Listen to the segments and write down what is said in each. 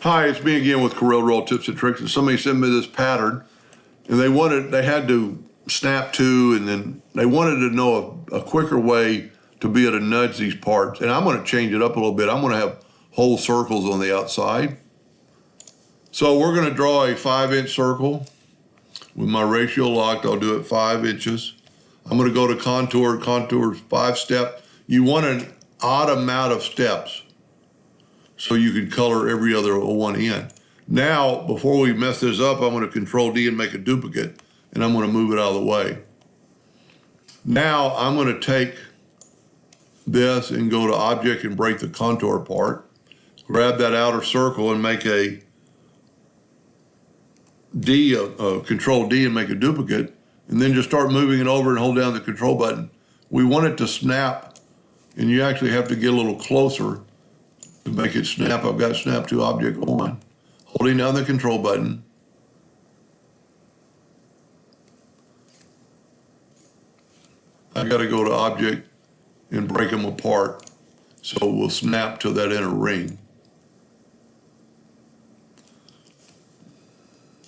Hi, it's me again with Corel Roll Tips and Tricks. And somebody sent me this pattern, and they had to snap to, and then they wanted to know a quicker way to be able to nudge these parts. And I'm going to change it up a little bit. I'm going to have whole circles on the outside. So we're going to draw a 5-inch circle with my ratio locked. I'll do it 5 inches. I'm going to go to contour. Contour's 5 step. You want an odd amount of steps so you can color every other one in. Now, before we mess this up, I'm going to Control D and make a duplicate, and I'm going to move it out of the way. Now, I'm going to take this and go to Object and break the contour part. Grab that outer circle and make a D, Control D and make a duplicate, and then just start moving it over and hold down the Control button. We want it to snap, and you actually have to get a little closer to make it snap. I've got Snap to Object on. Holding down the Control button. I've got to go to Object and break them apart so we'll snap to that inner ring.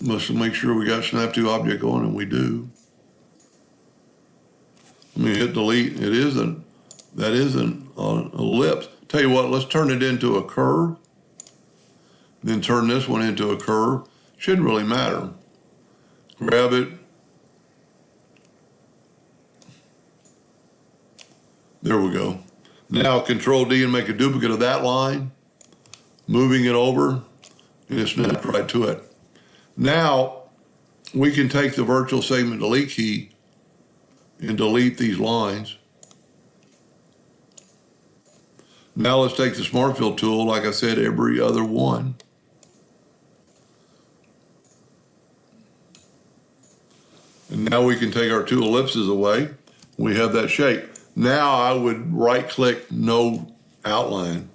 Must make sure we got Snap to Object on, and we do. Let me hit delete. That is an ellipse. Tell you what, let's turn it into a curve. Then turn this one into a curve. Shouldn't really matter. Grab it. There we go. Now Control D and make a duplicate of that line. Moving it over, and it snapped right to it. Now, we can take the virtual segment delete key and delete these lines. Now let's take the Smart Fill tool, like I said, every other one. And now we can take our 2 ellipses away. We have that shape. Now I would right-click No Outline.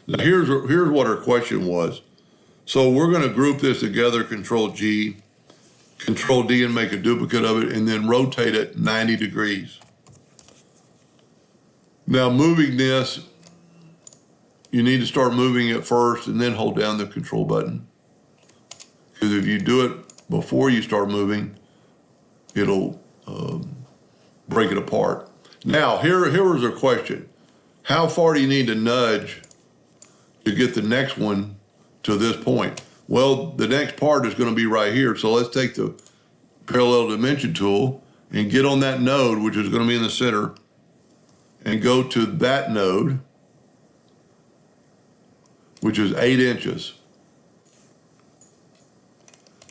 Now here's what our question was. So we're going to group this together, Control G, Control D and make a duplicate of it, and then rotate it 90 degrees. Now moving this, you need to start moving it first and then hold down the Control button. Because if you do it before you start moving, it'll break it apart. Now, here was our question. How far do you need to nudge to get the next one to this point? Well, the next part is going to be right here. So let's take the parallel dimension tool and get on that node, which is going to be in the center, and go to that node, which is 8 inches.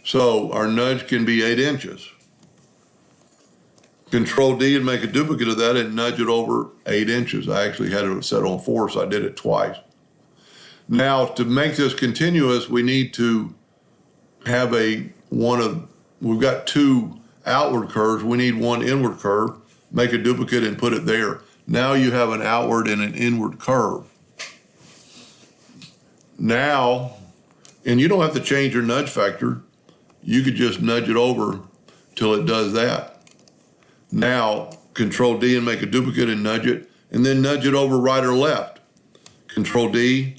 So our nudge can be 8 inches. Control D and make a duplicate of that and nudge it over 8 inches. I actually had it set on 4, so I did it twice. Now, to make this continuous, we need to have we've got 2 outward curves. We need 1 inward curve. Make a duplicate and put it there. Now you have an outward and an inward curve. Now, and you don't have to change your nudge factor. You could just nudge it over till it does that. Now, Control D and make a duplicate and nudge it, and then nudge it over right or left. Control D,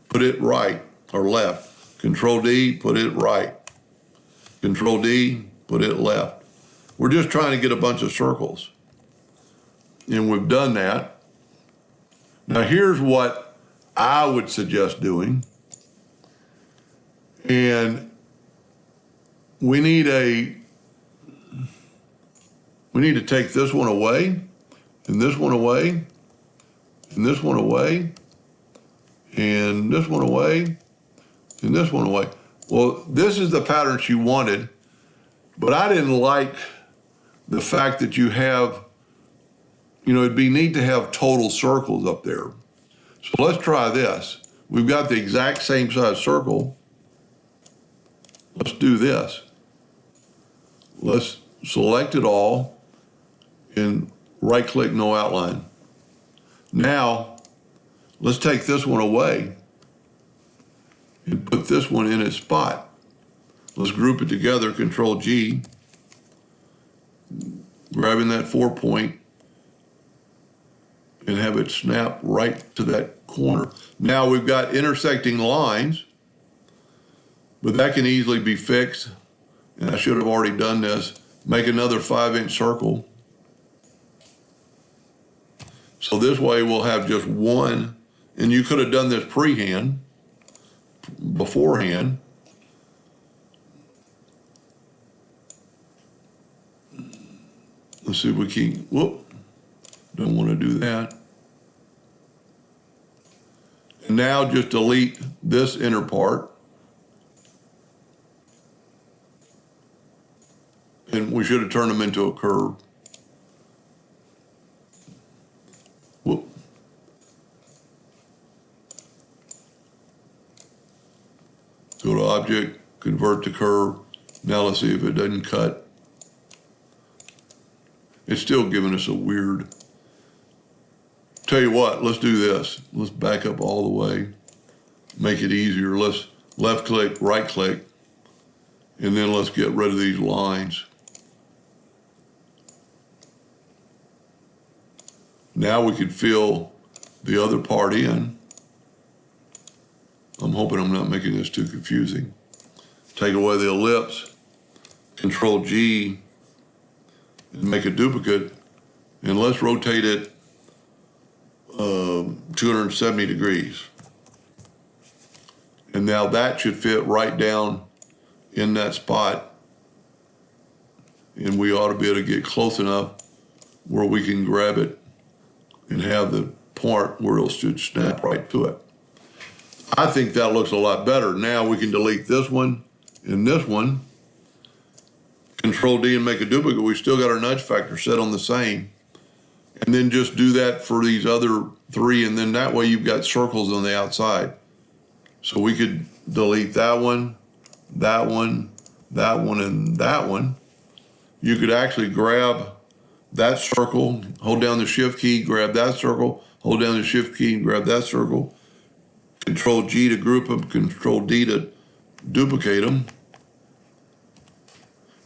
put it right or left. Control D, put it right. Control D, put it left. We're just trying to get a bunch of circles. And we've done that. Now here's what I would suggest doing. And we need to take this one away, and this one away, and this one away, and this one away, and this one away. Well, this is the pattern she wanted, but I didn't like the fact that you have, it'd be neat to have total circles up there. So let's try this. We've got the exact same size circle. Let's do this. Let's select it all and right-click No Outline. Now, let's take this one away and put this one in its spot. Let's group it together, Control G, grabbing that 4-point and have it snap right to that corner. Now we've got intersecting lines, But that can easily be fixed. And I should have already done this. Make another 5-inch circle. So this way we'll have just one, and you could have done this beforehand. Let's see if we can, whoop, don't want to do that. And now just delete this inner part. And we should have turned them into a curve. Whoop. Go to Object, Convert to Curve. Now let's see if it doesn't cut. It's still giving us a weird. Tell you what, let's do this. Let's back up all the way. Make it easier. Let's left click, right click, and then let's get rid of these lines. Now we can fill the other part in. I'm hoping I'm not making this too confusing. Take away the ellipse, Control G, and make a duplicate, and let's rotate it 270 degrees. And now that should fit right down in that spot, and we ought to be able to get close enough where we can grab it and have the part where it should snap right to it. I think that looks a lot better. Now we can delete this one and this one. Control D and make a duplicate. We still got our nudge factor set on the same. And then just do that for these other three, and then that way you've got circles on the outside. So we could delete that one, that one, that one, and that one. You could actually grab that circle, hold down the Shift key, grab that circle, hold down the Shift key and grab that circle. Control G to group them, Control D to duplicate them.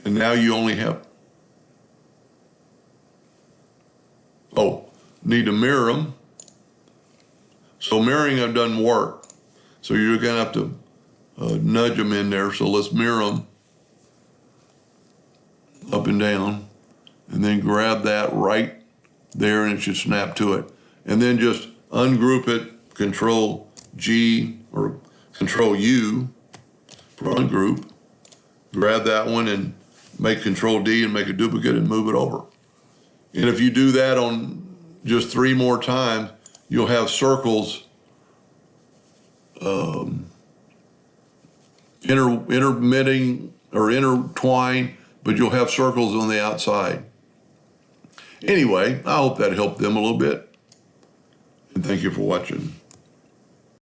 And now you only have, need to mirror them. So mirroring doesn't work. So you're gonna have to nudge them in there. So let's mirror them up and down, and then grab that right there and it should snap to it. And then just ungroup it, Control G or Control U for ungroup. Grab that one and make Control D and make a duplicate and move it over. And if you do that on just 3 more times, you'll have circles intermitting or intertwine, but you'll have circles on the outside. Anyway, I hope that helped them a little bit. And thank you for watching.